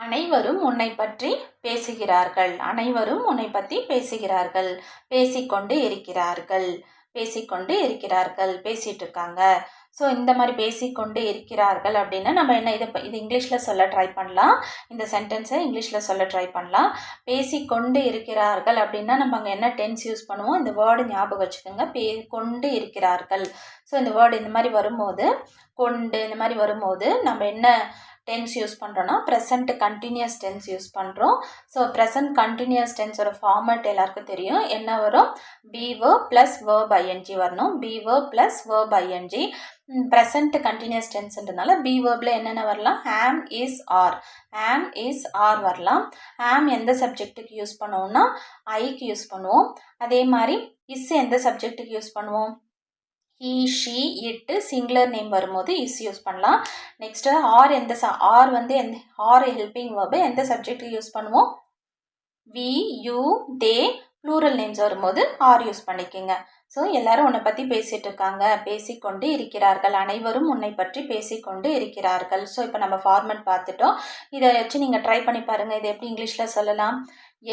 அனைவரும் உன்னை பற்றி பேசுகிறார்கள். அனைவரும் உன்னை பற்றி பேசுகிறார்கள். பேசிக்கொண்டு இருக்கிறார்கள். பேசிக்கொண்டு இருக்கிறார்கள். பேசிட்டு இருக்காங்க. ஸோ இந்த மாதிரி பேசிக்கொண்டு இருக்கிறார்கள் அப்படின்னா நம்ம என்ன இது இங்கிலீஷில் சொல்ல ட்ரை பண்ணலாம். இந்த சென்டென்ஸை இங்கிலீஷில் சொல்ல ட்ரை பண்ணலாம். பேசிக்கொண்டு இருக்கிறார்கள் அப்படின்னா நம்ம அங்கே என்ன டென்ஸ் யூஸ் பண்ணுவோம், இந்த வேர்டு ஞாபகம் வச்சுக்கோங்க. கொண்டு இருக்கிறார்கள். ஸோ இந்த வேர்டு இந்த மாதிரி வரும்போது, கொண்டு இந்த மாதிரி வரும்போது நம்ம என்ன டென்ஸ் யூஸ் பண்ணுறோன்னா ப்ரெசண்ட் கண்டினியூஸ் டென்ஸ் யூஸ் பண்ணுறோம். ஸோ ப்ரெசண்ட் கண்டினியூஸ் டென்ஸோட ஃபார்மேட் எல்லாருக்கும் தெரியும். என்ன வரும், be verb plus verb ING வரணும். Be verb plus verb I N G. Present continuous டென்ஸ்ன்றதுனால பி வேர்பில் என்னென்ன வரலாம், am is are. Am is are வரலாம். ஆம் எந்த சப்ஜெக்ட்டுக்கு யூஸ் பண்ணுவோம்னா ஐக்கு யூஸ் பண்ணுவோம். அதே மாதிரி இஸ் எந்த சப்ஜெக்ட்டுக்கு யூஸ் பண்ணுவோம், he she it singular name வரும்போது இஸ் யூஸ் பண்ணலாம். நெக்ஸ்ட்டு ஆர் ஆர் வந்து ஆர் ஹெல்பிங் வேர்பு எந்த சப்ஜெக்ட்டுக்கு யூஸ் பண்ணுவோம், we you they plural names வரும்போது ஆர் யூஸ் பண்ணிக்கோங்க. ஸோ எல்லாரும் உன்னை பற்றி பேசிகிட்டு இருக்காங்க, பேசிக்கொண்டு இருக்கிறார்கள். அனைவரும் உன்னை பற்றி பேசிக்கொண்டு இருக்கிறார்கள். ஸோ இப்போ நம்ம ஃபார்மேட் பார்த்துட்டோம். இதை வச்சு நீங்கள் ட்ரை பண்ணி பாருங்கள். இதை எப்படி இங்கிலீஷில் சொல்லலாம்,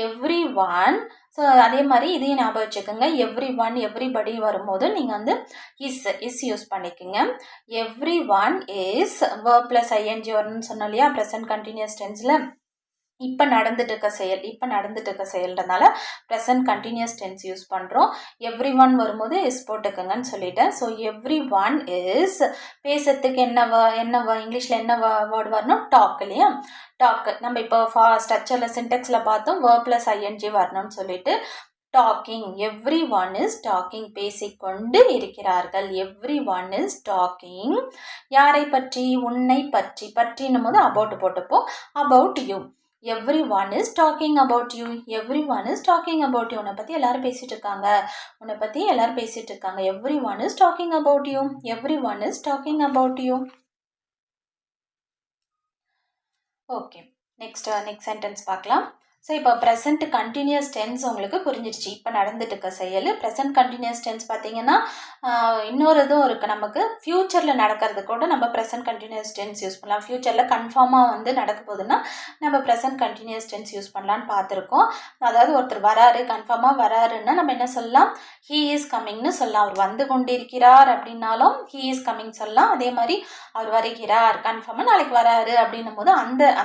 எவ்ரி ஒன். ஸோ அதே மாதிரி இதையும் ஞாபகம் வச்சுக்கோங்க. எவ்ரி ஒன் எவ்ரிபடி வரும்போது நீங்கள் வந்து இஸ் யூஸ் பண்ணிக்கோங்க. Every one is verb plus ING வரணும்னு சொன்னோம் இல்லையா ப்ரெசன்ட் கண்டினியூஸ் டென்ஸில். இப்போ நடந்துட்டு இருக்க செயல்ன்றதுனால ப்ரெசன்ட் கண்டினியூஸ் டென்ஸ் யூஸ் பண்ணுறோம். எவ்ரி ஒன் வரும்போது இஸ் போட்டுக்கோங்கன்னு சொல்லிட்டேன். ஸோ எவ்ரி ஒன் இஸ் பேசுறதுக்கு என்ன இங்கிலீஷில் என்ன வேர்டு வரணும், டாக் இல்லையா. டாக் நம்ம இப்போ ஸ்ட்ரக்சரில் சின்டெக்ஸில் பார்த்தோம் வேர்ப் ப்ளஸ் ஐஎன்ஜி வரணும்னு சொல்லிட்டு talking. Everyone is talking. பேசிக்கொண்டு இருக்கிறார்கள். Everyone is talking. யாரை பற்றி, உன்னை பற்றி. பற்றின்னும் போது அபவுட் போட்டுப்போம். About you. Every one is talking about you. Every one is talking about you. உன்னை பற்றி எல்லாரும் பேசிட்டு இருக்காங்க. உன்னை பற்றி எல்லாரும் பேசிட்டு இருக்காங்க. Every one is talking about you. Every one is talking about you. Okay, next sentence பார்க்கலாம். ஸோ இப்போ ப்ரெசன்ட் கண்டினியூஸ் டென்ஸ் உங்களுக்கு புரிஞ்சிடுச்சு. இப்போ நடந்துட்டு இருக்க செயல் ப்ரெசன்ட் கண்டினியூஸ் டென்ஸ் பார்த்தீங்கன்னா இன்னொரு இதுவும் இருக்குது. நமக்கு ஃப்யூச்சரில் நடக்கிறது கூட நம்ம ப்ரெசன்ட் கண்டினியூஸ் டென்ஸ் யூஸ் பண்ணலாம். ஃப்யூச்சரில் கன்ஃபார்மாக வந்து நடக்க போகுதுன்னா நம்ம ப்ரெசன்ட் கண்டினியூஸ் டென்ஸ் யூஸ் பண்ணலான்னு பார்த்துருக்கோம். அதாவது ஒருத்தர் வராரு, கன்ஃபார்மாக வராருன்னா நம்ம என்ன சொல்லலாம், ஹீ இஸ் கம்மிங்னு சொல்லலாம். அவர் வந்து கொண்டிருக்கிறார் அப்படின்னாலும் ஹீ இஸ் கம்மிங் சொல்லலாம். அதே மாதிரி அவர் வருகிறார், கன்ஃபார்மாக நாளைக்கு வராரு அப்படின்னும் போது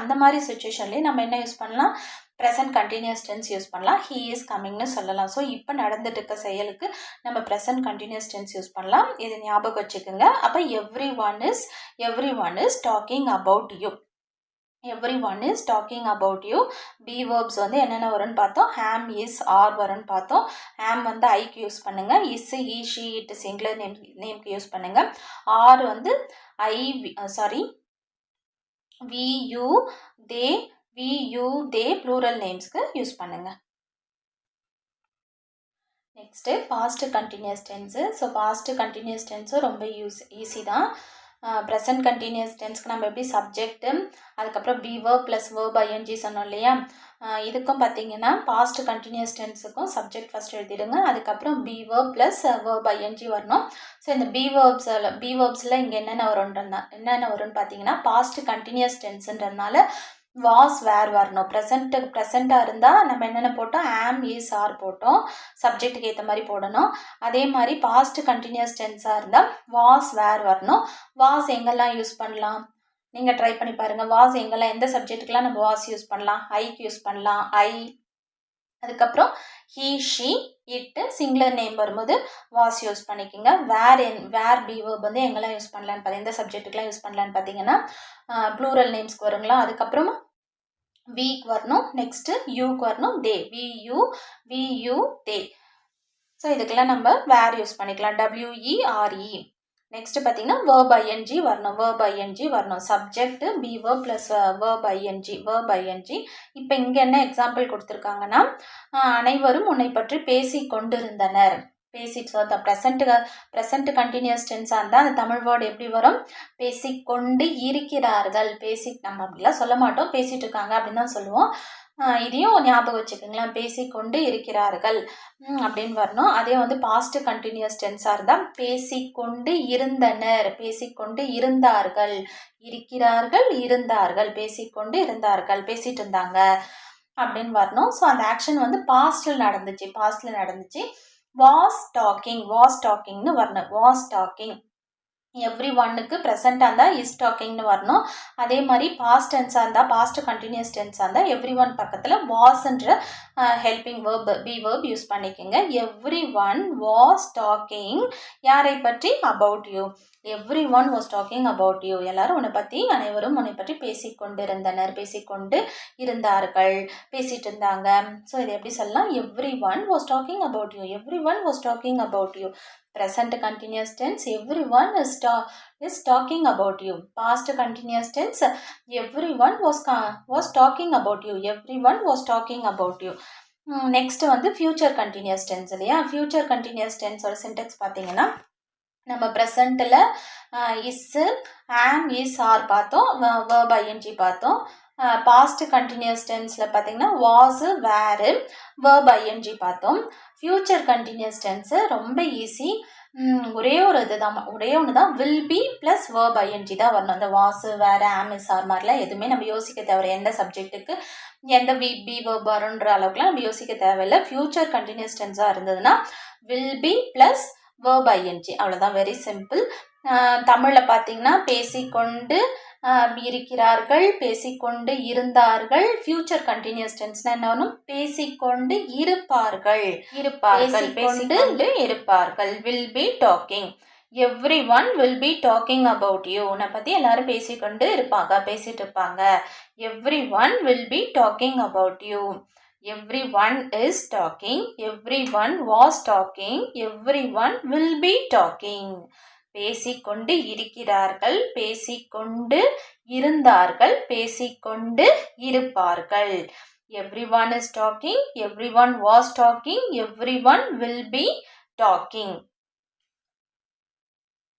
அந்த மாதிரி சுச்சுவேஷன்லேயே நம்ம என்ன யூஸ் பண்ணலாம், ப்ரெசன்ட் கண்டினியூஸ் டென்ஸ் யூஸ் பண்ணலாம். ஹீ இஸ் கம்மிங்னு சொல்லலாம். ஸோ இப்போ நடந்துட்டு இருக்க செயலுக்கு நம்ம ப்ரெசன்ட் கண்டினியூஸ் டென்ஸ் யூஸ் பண்ணலாம். இது ஞாபகம் வச்சுக்கோங்க. அப்போ every one is talking about you. Every one is talking about you. B verbs வந்து என்னென்ன வரும்னு பார்த்தோம், ஹேம் இஸ் ஆர் வரும்னு பார்த்தோம். ஹேம் வந்து ஐக்கு யூஸ் பண்ணுங்க. Is he she it singular நேம்க்கு யூஸ் பண்ணுங்க. ஆர் வந்து வி யூ தே ப்ளூரல் நேம்ஸ்க்கு யூஸ் பண்ணுங்க. Next past continuous tense. So past continuous டென்ஸும் ரொம்ப ஈஸி தான். ப்ரெசன்ட் கண்டினியூஸ் டென்ஸ்க்கு நம்ம எப்படி சப்ஜெக்ட்டு, அதுக்கப்புறம் be verb plus verb ING சொன்னோம் இல்லையா. இதுக்கும் பார்த்தீங்கன்னா பாஸ்ட் கண்டினியூஸ் டென்ஸுக்கும் சப்ஜெக்ட் ஃபஸ்ட் எழுதிடுங்க. அதுக்கப்புறம் be verb plus verb ING வரணும். ஸோ இந்த பி வேர்ப்ஸில் இங்கே என்னென்ன வரும்னு பார்த்தீங்கன்னா பாஸ்ட் கண்டினியூஸ் டென்ஸுன்றதுனால வாஸ் வேர் வரணும். ப்ரெசண்ட்டாக இருந்தால் நம்ம என்னென்ன போட்டோம், ஆம் இஸ் ஆர் போட்டோம். சப்ஜெக்ட்டுக்கு ஏற்ற மாதிரி போடணும். அதே மாதிரி பாஸ்ட் கண்டினியூஸ் டென்ஸாக இருந்தால் வாஸ் வேர் வரணும். வாஸ் எங்கெல்லாம் யூஸ் பண்ணலாம், நீங்கள் ட்ரை பண்ணி பாருங்கள். வாஸ் எங்கெல்லாம் எந்த சப்ஜெக்ட்டுக்கெலாம் நம்ம வாஸ் யூஸ் பண்ணலாம், ஐக்கு யூஸ் பண்ணலாம், ஐ. அதுக்கப்புறம் he she it singular name வரும்போது வாஸ் யூஸ் பண்ணிக்கோங்க. வேர் பி வேர்ப் வந்து எங்கெல்லாம் யூஸ் பண்ணலான்னு எந்த சப்ஜெக்ட்டுக்கெலாம் யூஸ் பண்ணலான்னு பார்த்தீங்கன்னா ப்ளூரல் நேம்ஸ்க்கு வருங்களா. அதுக்கப்புறமா வீக்கு வரணும். நெக்ஸ்ட்டு யூக்கு வரணும். They, we you they. So இதுக்கெல்லாம் நம்ம வேர் யூஸ் பண்ணிக்கலாம், WERE. நெக்ஸ்ட்டு பார்த்தீங்கன்னா வேர்ப் ஐஎன்ஜி வரணும். Subject be verb plus verb ING. இப்போ இங்கே என்ன எக்ஸாம்பிள் கொடுத்துருக்காங்கன்னா அனைவரும் உன்னை பற்றி பேசி கொண்டிருந்தனர். பேசிட்டு ஸோ ப்ரெசண்ட் கண்டினியூஸ் டென்ஸாக இருந்தால் அந்த தமிழ் வேர்டு எப்படி வரும்? பேசிக்கொண்டு இருக்கிறார்கள். நம்ம அப்படிலாம் சொல்ல மாட்டோம், பேசிட்டு இருக்காங்க அப்படின்னு தான் சொல்லுவோம். இதையும் ஞாபகம் வச்சுக்கோங்களேன், பேசிக்கொண்டு இருக்கிறார்கள் அப்படின்னு வரணும். அதே வந்து பாஸ்ட் கண்டினியூஸ் டென்ஸாக இருந்தால் பேசிக்கொண்டு இருந்தனர், பேசிக்கொண்டு இருந்தார்கள், இருக்கிறார்கள், இருந்தார்கள், பேசிக்கொண்டு இருந்தார்கள், பேசிட்டு இருந்தாங்க அப்படின்னு வரணும். ஸோ அந்த ஆக்ஷன் வந்து பாஸ்டில் நடந்துச்சு. வாஸ் டாக்கிங்னு வரணும். Was talking. எவ்ரி ஒன்னுக்கு ப்ரெசண்ட்டாக இருந்தால் இஸ் டாக்கிங்னு வரணும். அதே மாதிரி பாஸ்ட் டென்ஸாக இருந்தால், பாஸ்ட் கண்டினியூஸ் டென்ஸாக இருந்தால் எவ்ரி ஒன் பக்கத்தில் வாஸ்ன்ற helping verb be verb use பண்ணிக்கோங்க. எவ்ரி ஒன் வாஸ் டாக்கிங் யாரை பற்றி? About you. Every one was talking about you. எல்லாரும் அனைவரும் உன்னை பற்றி பேசிக்கொண்டு இருந்தார்கள், பேசிட்டு இருந்தாங்க. ஸோ இதை எப்படி சொல்லலாம்? Every one was talking about you. Every one was talking about you. Present continuous tense, everyone is talking about you. Past continuous tense, everyone was talking about you. Everyone was talking about you. Next வந்து future continuous tense இல்லையா? future continuous tense ஒரு syntax பார்த்தீங்கன்னா, நம்ம ப்ரெசண்ட்டில் is, ஆம், is, R பார்த்தோம், verb ing பார்த்தோம். Past continuous டென்ஸில் பார்த்தீங்கன்னா was, வேரு, verb ing பார்த்தோம். ஃப்யூச்சர் கண்டினியூஸ் டென்ஸு ரொம்ப ஈஸி. ஒரே ஒன்று தான் will be plus verb ing தான் வரணும். அந்த வாஸ், வேறு, ஆம், இஸ், ஆர் மாதிரிலாம் எதுவுமே நம்ம யோசிக்க தேவை. எந்த சப்ஜெக்ட்டுக்கு எந்த பி verb வரும்ன்ற அளவுக்குலாம் நம்ம யோசிக்க தேவையில்லை. ஃப்யூச்சர் கண்டினியூஸ் டென்ஸாக இருந்ததுன்னா will be plus verb ing, அவ்வளோதான், வெரி சிம்பிள். தமிழில் பார்த்தீங்கன்னா பேசிக்கொண்டு இருக்கிறார்கள், பேசிக்கொண்டு இருந்தார்கள். ஃபியூச்சர் கண்டினியூஸ் டென்ஸ்னா என்ன வரும்? பேசிக்கொண்டு இருப்பார்கள், பேசிக்கொண்டு இருப்பார்கள். Will be talking. Every one will be talking about you. உன்னை பற்றி எல்லாரும் பேசிட்டு இருப்பாங்க. Every one will be talking about you. Everyone is talking, everyone was talking, everyone will be talking. பேசிக்கொண்டு இருக்கிறார்கள், பேசிக்கொண்டு இருந்தார்கள், பேசிக்கொண்டு இருப்பார்கள். Everyone is talking, everyone was talking, everyone will be talking.